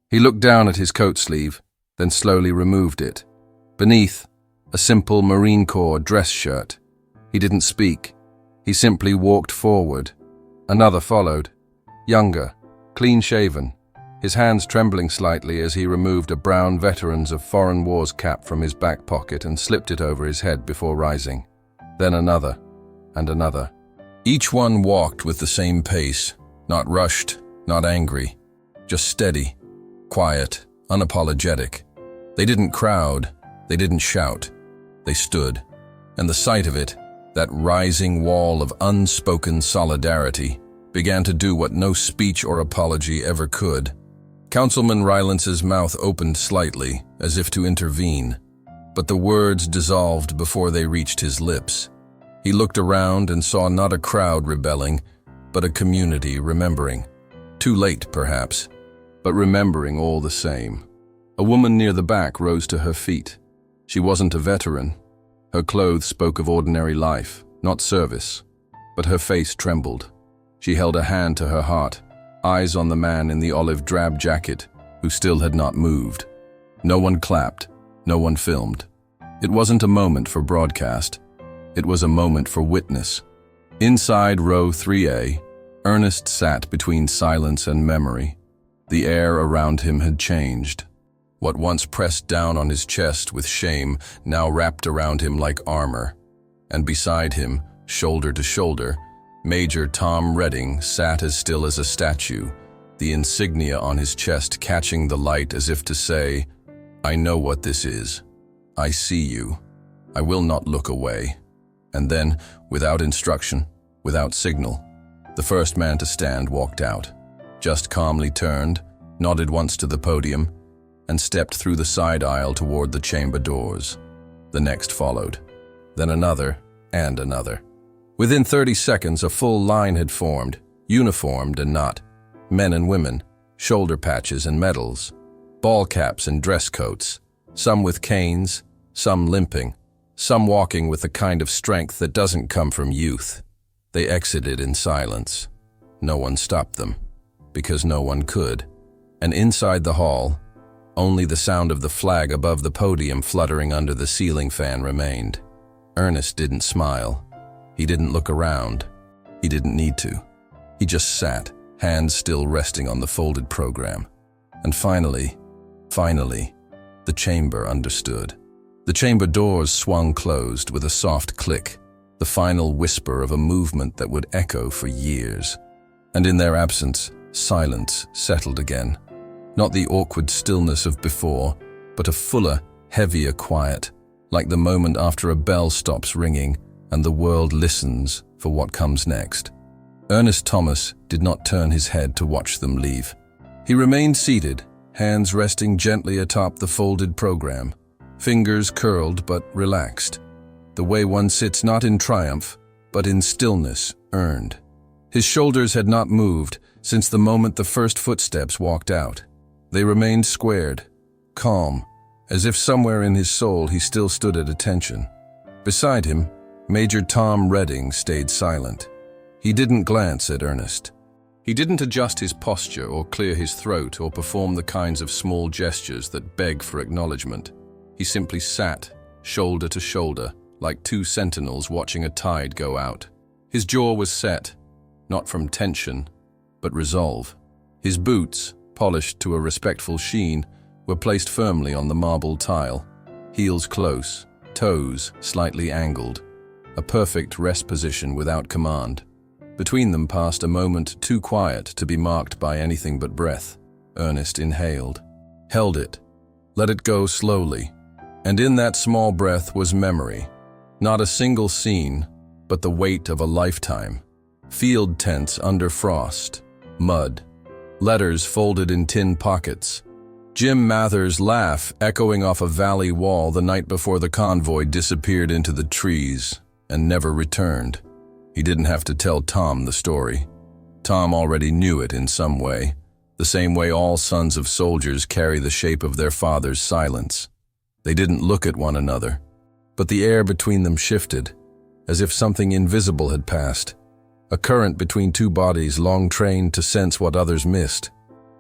He looked down at his coat sleeve, then slowly removed it. Beneath, a simple Marine Corps dress shirt. He didn't speak. He simply walked forward. Another followed, younger, clean-shaven, his hands trembling slightly as he removed a brown Veterans of Foreign Wars cap from his back pocket and slipped it over his head before rising. Then another, and another. Each one walked with the same pace, not rushed, not angry, just steady, quiet, unapologetic. They didn't crowd, they didn't shout, they stood. And the sight of it, that rising wall of unspoken solidarity, began to do what no speech or apology ever could. Councilman Rylance's mouth opened slightly, as if to intervene, but the words dissolved before they reached his lips. He looked around and saw not a crowd rebelling, but a community remembering. Too late, perhaps, but remembering all the same. A woman near the back rose to her feet. She wasn't a veteran. Her clothes spoke of ordinary life, not service, but her face trembled. She held a hand to her heart, eyes on the man in the olive drab jacket, who still had not moved. No one clapped, no one filmed. It wasn't a moment for broadcast. It was a moment for witness. Inside row 3A, Ernest sat between silence and memory. The air around him had changed. What once pressed down on his chest with shame now wrapped around him like armor. And beside him, shoulder to shoulder, Major Tom Redding sat as still as a statue, the insignia on his chest catching the light as if to say, "I know what this is. I see you. I will not look away." And then, without instruction, without signal, the first man to stand walked out, just calmly turned, nodded once to the podium, and stepped through the side aisle toward the chamber doors. The next followed, then another and another. Within 30 seconds, a full line had formed, uniformed and not. Men and women, shoulder patches and medals, ball caps and dress coats, some with canes, some limping, some walking with the kind of strength that doesn't come from youth. They exited in silence. No one stopped them, because no one could. And inside the hall, only the sound of the flag above the podium fluttering under the ceiling fan remained. Ernest didn't smile. He didn't look around. He didn't need to. He just sat, hands still resting on the folded program. And finally, the chamber understood. The chamber doors swung closed with a soft click, the final whisper of a movement that would echo for years. And in their absence, silence settled again. Not the awkward stillness of before, but a fuller, heavier quiet, like the moment after a bell stops ringing and the world listens for what comes next. Ernest Thomas did not turn his head to watch them leave. He remained seated, hands resting gently atop the folded program, fingers curled but relaxed, the way one sits not in triumph, but in stillness earned. His shoulders had not moved since the moment the first footsteps walked out. They remained squared, calm, as if somewhere in his soul he still stood at attention. Beside him, Major Tom Redding stayed silent. He didn't glance at Ernest. He didn't adjust his posture or clear his throat or perform the kinds of small gestures that beg for acknowledgement. He simply sat, shoulder to shoulder, like two sentinels watching a tide go out. His jaw was set, not from tension, but resolve. His boots, polished to a respectful sheen, were placed firmly on the marble tile, heels close, toes slightly angled, a perfect rest position without command. Between them passed a moment too quiet to be marked by anything but breath. Ernest inhaled, held it, let it go slowly, and in that small breath was memory. Not a single scene, but the weight of a lifetime. Field tents under frost, mud, letters folded in tin pockets, Jim Mather's laugh echoing off a valley wall the night before the convoy disappeared into the trees and never returned. He didn't have to tell Tom the story. Tom already knew it in some way, the same way all sons of soldiers carry the shape of their father's silence. They didn't look at one another, but the air between them shifted, as if something invisible had passed, a current between two bodies long trained to sense what others missed.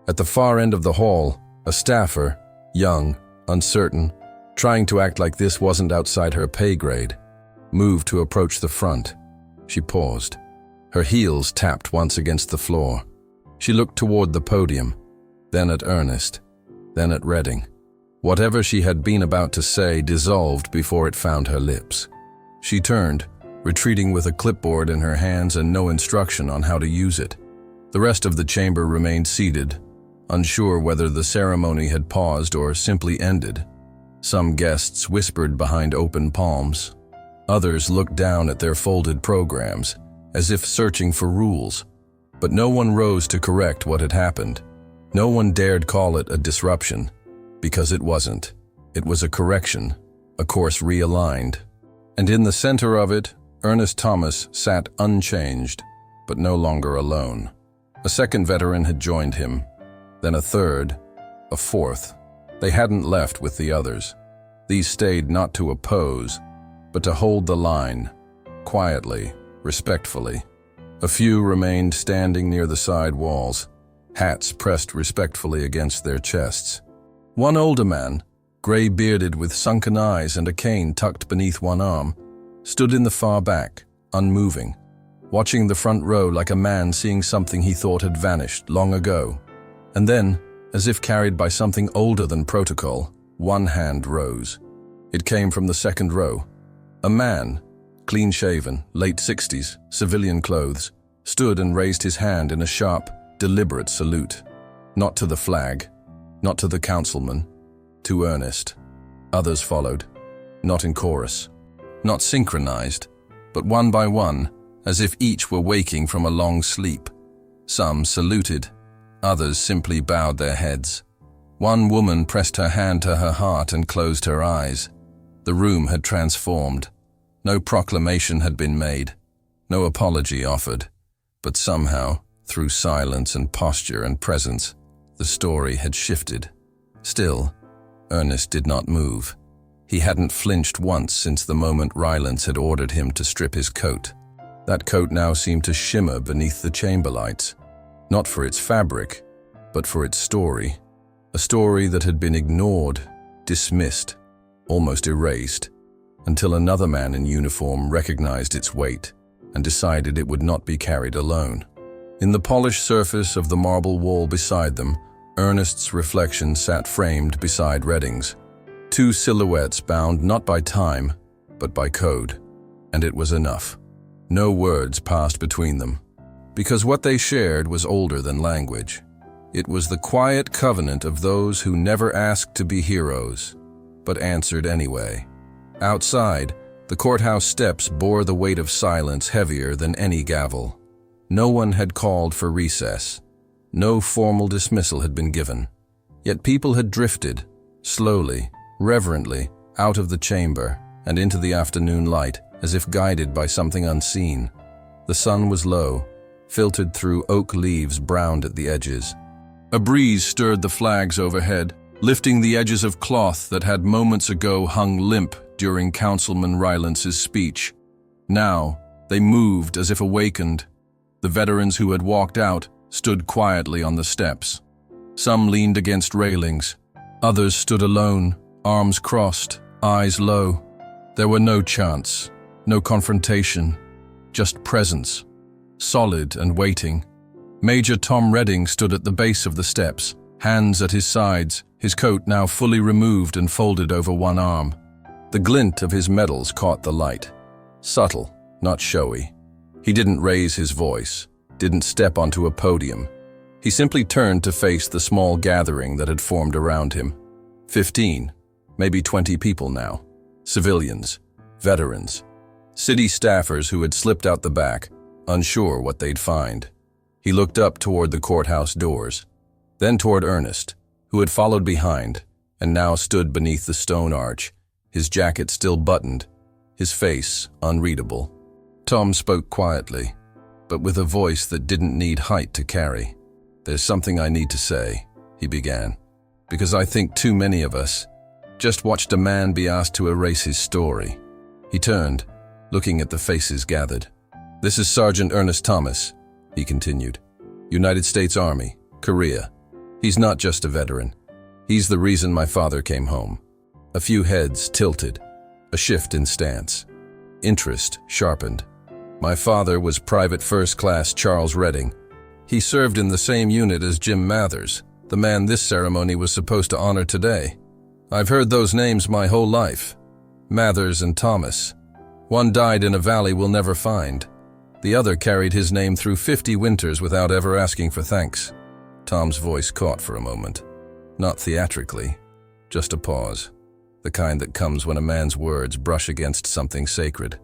At the far end of the hall, a staffer, young, uncertain, trying to act like this wasn't outside her pay grade, moved to approach the front. She paused. Her heels tapped once against the floor. She looked toward the podium, then at Ernest, then at Redding. Whatever she had been about to say dissolved before it found her lips. She turned, retreating with a clipboard in her hands and no instruction on how to use it. The rest of the chamber remained seated, unsure whether the ceremony had paused or simply ended. Some guests whispered behind open palms. Others looked down at their folded programs, as if searching for rules. But no one rose to correct what had happened. No one dared call it a disruption, because it wasn't. It was a correction, a course realigned. And in the center of it, Ernest Thomas sat unchanged, but no longer alone. A second veteran had joined him, then a third, a fourth. They hadn't left with the others. These stayed not to oppose, but to hold the line, quietly, respectfully. A few remained standing near the side walls, hats pressed respectfully against their chests. One older man, gray-bearded with sunken eyes and a cane tucked beneath one arm, stood in the far back, unmoving, watching the front row like a man seeing something he thought had vanished long ago. And then, as if carried by something older than protocol, one hand rose. It came from the second row. A man, clean-shaven, late 60s, civilian clothes, stood and raised his hand in a sharp, deliberate salute. Not to the flag, not to the councilman, to Ernest. Others followed, not in chorus, not synchronized, but one by one, as if each were waking from a long sleep. Some saluted, others simply bowed their heads. One woman pressed her hand to her heart and closed her eyes. The room had transformed. No proclamation had been made, no apology offered, but somehow, through silence and posture and presence, the story had shifted. Still, Ernest did not move. He hadn't flinched once since the moment Rylance had ordered him to strip his coat. That coat now seemed to shimmer beneath the chamber lights, not for its fabric, but for its story. A story that had been ignored, dismissed, almost erased, until another man in uniform recognized its weight and decided it would not be carried alone. In the polished surface of the marble wall beside them, Ernest's reflection sat framed beside Redding's. Two silhouettes bound not by time, but by code. And it was enough. No words passed between them, because what they shared was older than language. It was the quiet covenant of those who never asked to be heroes, but answered anyway. Outside, the courthouse steps bore the weight of silence heavier than any gavel. No one had called for recess. No formal dismissal had been given. Yet people had drifted, slowly, reverently, out of the chamber and into the afternoon light, as if guided by something unseen. The sun was low, filtered through oak leaves browned at the edges. A breeze stirred the flags overhead, lifting the edges of cloth that had moments ago hung limp during Councilman Rylance's speech. Now, they moved as if awakened. The veterans who had walked out stood quietly on the steps. Some leaned against railings. Others stood alone, arms crossed, eyes low. There were no chants, no confrontation, just presence, solid and waiting. Major Tom Redding stood at the base of the steps, hands at his sides, his coat now fully removed and folded over one arm. The glint of his medals caught the light. Subtle, not showy. He didn't raise his voice, didn't step onto a podium. He simply turned to face the small gathering that had formed around him. 15, maybe 20 people now. Civilians, veterans, city staffers who had slipped out the back, unsure what they'd find. He looked up toward the courthouse doors, then toward Ernest, who had followed behind and now stood beneath the stone arch, his jacket still buttoned, his face unreadable. Tom spoke quietly, but with a voice that didn't need height to carry. "There's something I need to say," he began, "because I think too many of us just watched a man be asked to erase his story." He turned, looking at the faces gathered. "This is Sergeant Ernest Thomas," he continued. "United States Army, Korea. He's not just a veteran. He's the reason my father came home." A few heads tilted, a shift in stance. Interest sharpened. "My father was Private First Class Charles Redding. He served in the same unit as Jim Mathers, the man this ceremony was supposed to honor today. I've heard those names my whole life. Mathers and Thomas. One died in a valley we'll never find. The other carried his name through 50 winters without ever asking for thanks." Tom's voice caught for a moment. Not theatrically, just a pause. The kind that comes when a man's words brush against something sacred.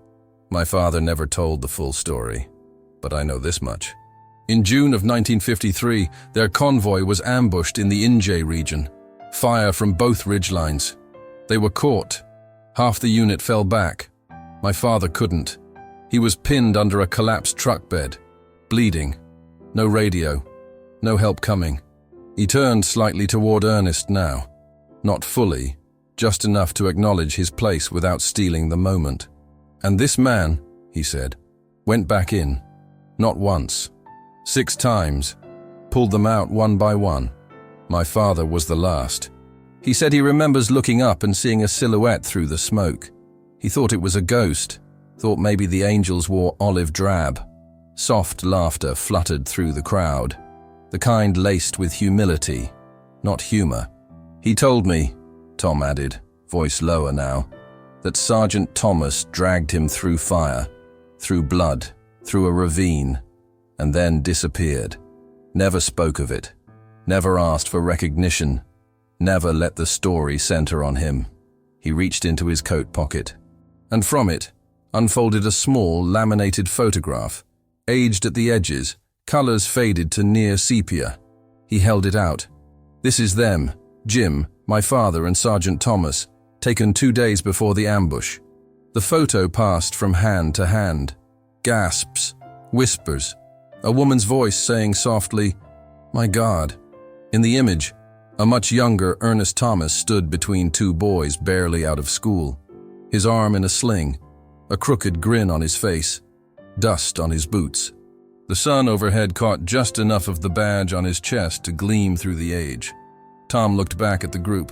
"My father never told the full story, but I know this much. In June of 1953, their convoy was ambushed in the Inje region. Fire from both ridgelines. They were caught. Half the unit fell back. My father couldn't. He was pinned under a collapsed truck bed, bleeding. No radio, no help coming." He turned slightly toward Ernest now. Not fully, just enough to acknowledge his place without stealing the moment. "And this man," he said, "went back in. Not once. 6 times. Pulled them out one by one. My father was the last. He said he remembers looking up and seeing a silhouette through the smoke. He thought it was a ghost, thought maybe the angels wore olive drab. Soft laughter fluttered through the crowd, the kind laced with humility, not humor. He told me," Tom added, voice lower now, that Sergeant Thomas dragged him through fire, through blood, through a ravine, and then disappeared. Never spoke of it, never asked for recognition, never let the story center on him. He reached into his coat pocket, and from it unfolded a small laminated photograph, aged at the edges, colors faded to near sepia. He held it out. "This is them, Jim, my father and Sergeant Thomas, taken 2 days before the ambush." The photo passed from hand to hand. Gasps, whispers, a woman's voice saying softly, "My God." In the image, a much younger Ernest Thomas stood between 2 boys barely out of school, his arm in a sling, a crooked grin on his face, dust on his boots. The sun overhead caught just enough of the badge on his chest to gleam through the age. Tom looked back at the group.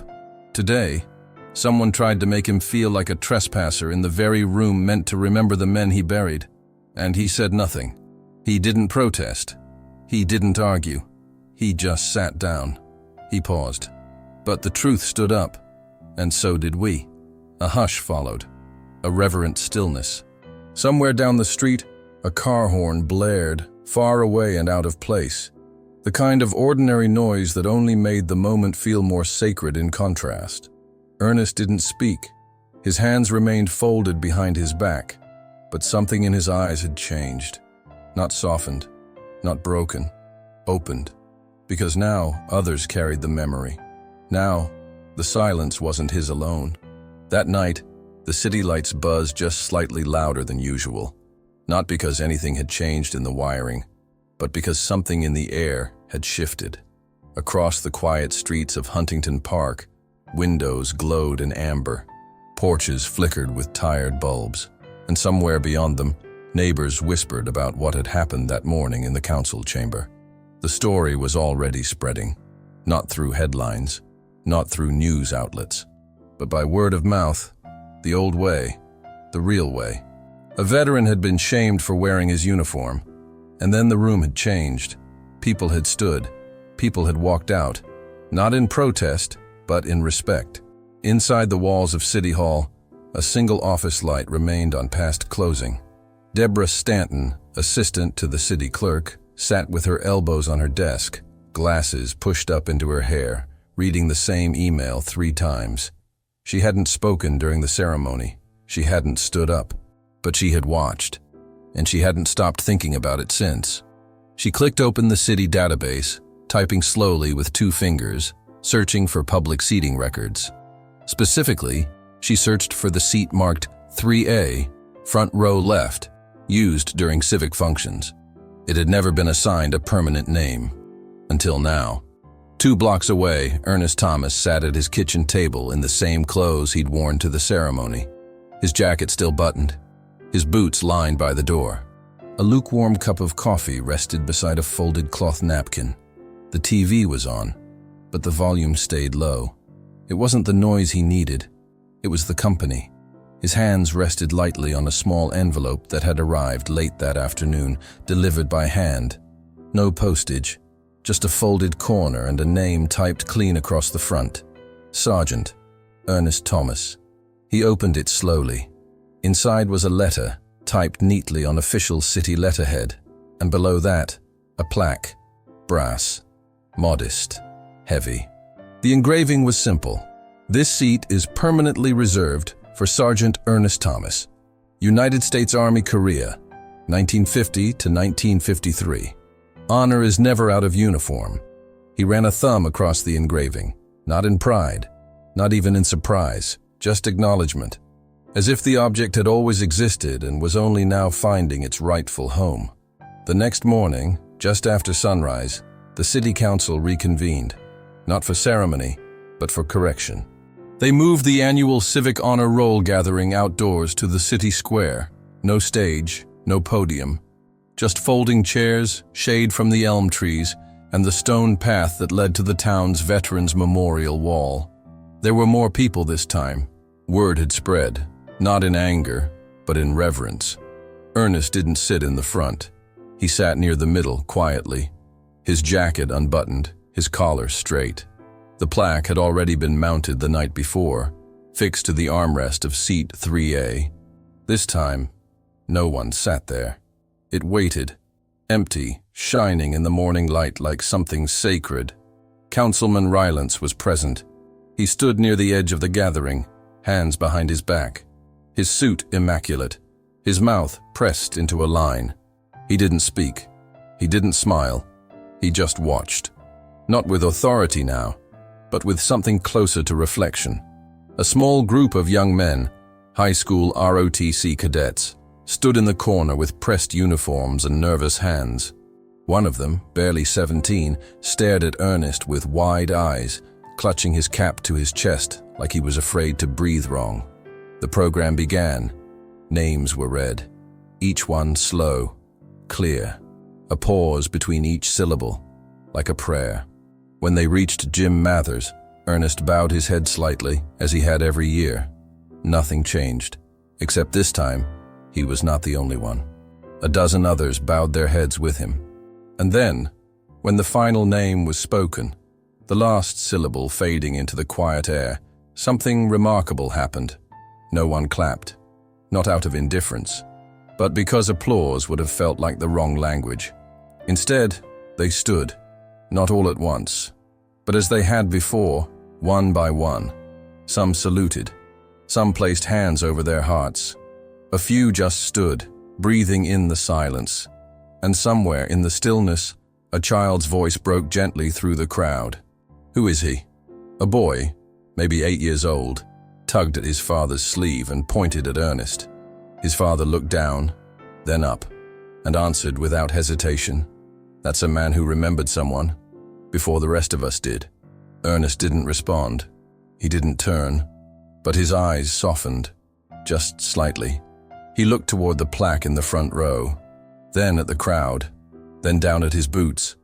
Today, someone tried to make him feel like a trespasser in the very room meant to remember the men he buried, and he said nothing. He didn't protest. He didn't argue. He just sat down. He paused. But the truth stood up, and so did we. A hush followed, a reverent stillness. Somewhere down the street, a car horn blared, far away and out of place, the kind of ordinary noise that only made the moment feel more sacred in contrast. Ernest didn't speak. His hands remained folded behind his back, but something in his eyes had changed. Not softened, not broken, opened. Because now others carried the memory. Now, the silence wasn't his alone. That night, the city lights buzzed just slightly louder than usual. Not because anything had changed in the wiring, but because something in the air had shifted. Across the quiet streets of Huntington Park, windows glowed in amber, porches flickered with tired bulbs, and somewhere beyond them, neighbors whispered about what had happened that morning in the council chamber. The story was already spreading, not through headlines, not through news outlets, but by word of mouth, the old way, the real way. A veteran had been shamed for wearing his uniform, and then the room had changed. People had stood, people had walked out, not in protest, but in respect. Inside the walls of City Hall, a single office light remained on past closing. Deborah Stanton, assistant to the city clerk, sat with her elbows on her desk, glasses pushed up into her hair, reading the same email 3 times. She hadn't spoken during the ceremony. She hadn't stood up. But she had watched, and she hadn't stopped thinking about it since. She clicked open the city database, typing slowly with 2 fingers, searching for public seating records. Specifically, she searched for the seat marked 3A, front row left, used during civic functions. It had never been assigned a permanent name. Until now. 2 blocks away, Ernest Thomas sat at his kitchen table in the same clothes he'd worn to the ceremony, his jacket still buttoned, his boots lined by the door. A lukewarm cup of coffee rested beside a folded cloth napkin. The TV was on, but the volume stayed low. It wasn't the noise he needed. It was the company. His hands rested lightly on a small envelope that had arrived late that afternoon, delivered by hand. No postage, just a folded corner and a name typed clean across the front. Sergeant Ernest Thomas. He opened it slowly. Inside was a letter, typed neatly on official city letterhead, and below that, a plaque, brass, modest, heavy. The engraving was simple. This seat is permanently reserved for Sergeant Ernest Thomas, United States Army, Korea, 1950 to 1953. Honor is never out of uniform. He ran a thumb across the engraving, not in pride, not even in surprise, just acknowledgement, as if the object had always existed and was only now finding its rightful home. The next morning, just after sunrise, the city council reconvened, not for ceremony, but for correction. They moved the annual Civic Honor Roll gathering outdoors to the city square. No stage, no podium, just folding chairs, shade from the elm trees, and the stone path that led to the town's Veterans Memorial Wall. There were more people this time. Word had spread, not in anger, but in reverence. Ernest didn't sit in the front. He sat near the middle, quietly, his jacket unbuttoned, his collar straight. The plaque had already been mounted the night before, fixed to the armrest of seat 3A. This time, no one sat there. It waited, empty, shining in the morning light like something sacred. Councilman Rylance was present. He stood near the edge of the gathering, hands behind his back, his suit immaculate, his mouth pressed into a line. He didn't speak. He didn't smile. He just watched. Not with authority now, but with something closer to reflection. A small group of young men, high school ROTC cadets, stood in the corner with pressed uniforms and nervous hands. One of them, barely 17, stared at Ernest with wide eyes, clutching his cap to his chest like he was afraid to breathe wrong. The program began. Names were read, each one slow, clear, a pause between each syllable, like a prayer. When they reached Jim Mathers, Ernest bowed his head slightly, as he had every year. Nothing changed, except this time, he was not the only one. A dozen others bowed their heads with him. And then, when the final name was spoken, the last syllable fading into the quiet air, something remarkable happened. No one clapped, not out of indifference, but because applause would have felt like the wrong language. Instead, they stood, not all at once, but as they had before, one by one. Some saluted, some placed hands over their hearts. A few just stood, breathing in the silence. And somewhere in the stillness, a child's voice broke gently through the crowd. "Who is he?" A boy, maybe 8 years old, tugged at his father's sleeve and pointed at Ernest. His father looked down, then up, and answered without hesitation, "That's a man who remembered someone, before the rest of us did." Ernest didn't respond. He didn't turn, but his eyes softened, just slightly. He looked toward the plaque in the front row, then at the crowd, then down at his boots,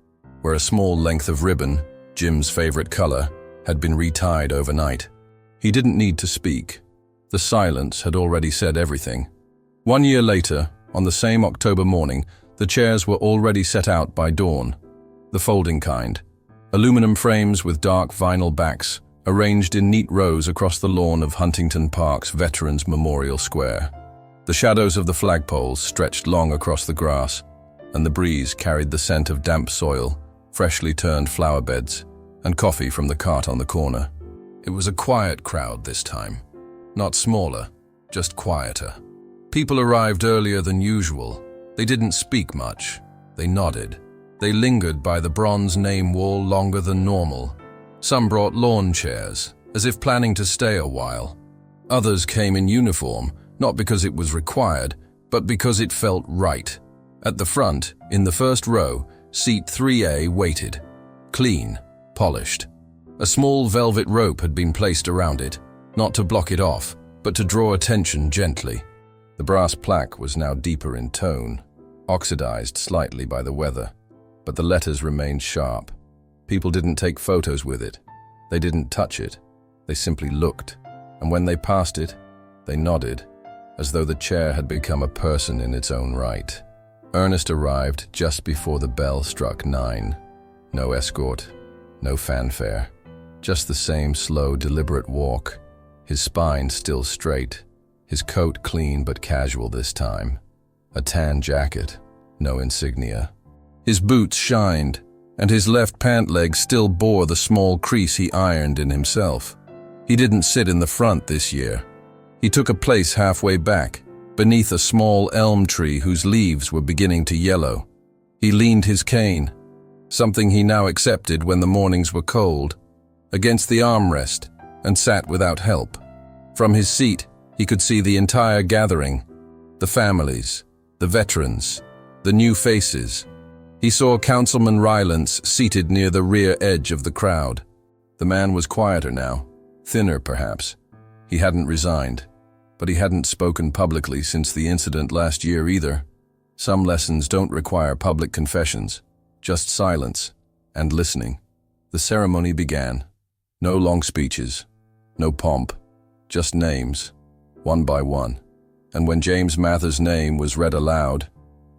where a small length of ribbon, Jim's favorite color, had been retied overnight. He didn't need to speak. The silence had already said everything. 1 year later, on the same October morning, the chairs were already set out by dawn. The folding kind. Aluminum frames with dark vinyl backs, arranged in neat rows across the lawn of Huntington Park's Veterans Memorial Square. The shadows of the flagpoles stretched long across the grass, and the breeze carried the scent of damp soil, freshly turned flower beds, and coffee from the cart on the corner. It was a quiet crowd this time. Not smaller, just quieter. People arrived earlier than usual. They didn't speak much. They nodded. They lingered by the bronze name wall longer than normal. Some brought lawn chairs, as if planning to stay a while. Others came in uniform, not because it was required, but because it felt right. At the front, in the first row, seat 3A waited. Clean, polished. A small velvet rope had been placed around it, not to block it off, but to draw attention gently. The brass plaque was now deeper in tone, oxidized slightly by the weather, but the letters remained sharp. People didn't take photos with it. They didn't touch it. They simply looked, and when they passed it, they nodded, as though the chair had become a person in its own right. Ernest arrived just before the bell struck 9. No escort, no fanfare, just the same slow, deliberate walk, his spine still straight, his coat clean but casual this time. A tan jacket, no insignia. His boots shined, and his left pant leg still bore the small crease he ironed in himself. He didn't sit in the front this year. He took a place halfway back, beneath a small elm tree whose leaves were beginning to yellow. He leaned his cane, something he now accepted when the mornings were cold, against the armrest, and sat without help. From his seat, he could see the entire gathering, the families, the veterans, the new faces. He saw Councilman Rylance seated near the rear edge of the crowd. The man was quieter now, thinner perhaps. He hadn't resigned, but he hadn't spoken publicly since the incident last year either. Some lessons don't require public confessions, just silence and listening. The ceremony began. No long speeches, no pomp, just names, one by one. And when James Mathers' name was read aloud,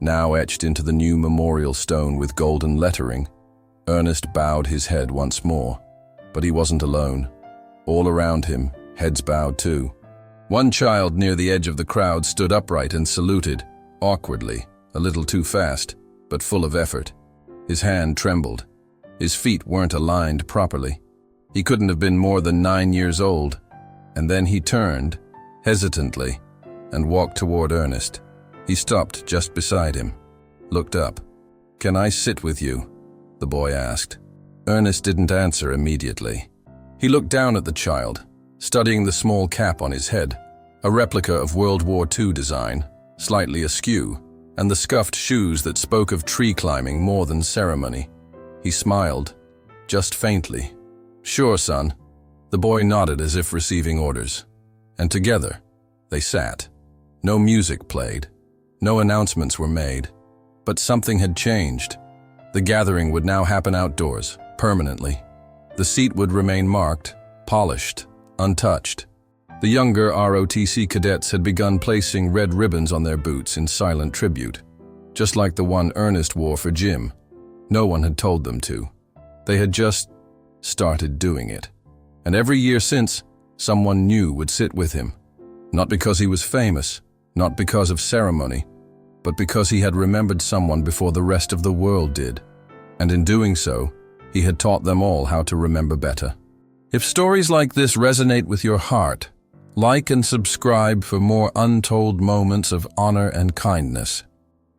now etched into the new memorial stone with golden lettering, Ernest bowed his head once more. But he wasn't alone. All around him, heads bowed too. One child near the edge of the crowd stood upright and saluted, awkwardly, a little too fast, but full of effort. His hand trembled. His feet weren't aligned properly. He couldn't have been more than 9 years old. And then he turned, hesitantly, and walked toward Ernest. He stopped just beside him, looked up. "Can I sit with you?" the boy asked. Ernest didn't answer immediately. He looked down at the child, studying the small cap on his head, a replica of World War II design, slightly askew, and the scuffed shoes that spoke of tree climbing more than ceremony. He smiled, just faintly. "Sure, son." The boy nodded as if receiving orders. And together, they sat. No music played. No announcements were made. But something had changed. The gathering would now happen outdoors, permanently. The seat would remain marked, polished, untouched. The younger ROTC cadets had begun placing red ribbons on their boots in silent tribute, just like the one Ernest wore for gym. No one had told them to. They had just started doing it. And every year since, someone new would sit with him. Not because he was famous, not because of ceremony, but because he had remembered someone before the rest of the world did. And in doing so, he had taught them all how to remember better. If stories like this resonate with your heart, like and subscribe for more untold moments of honor and kindness.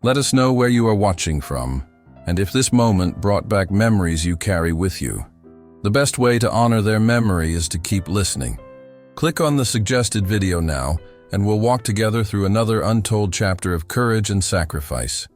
Let us know where you are watching from, and if this moment brought back memories you carry with you. The best way to honor their memory is to keep listening. Click on the suggested video now, and we'll walk together through another untold chapter of courage and sacrifice.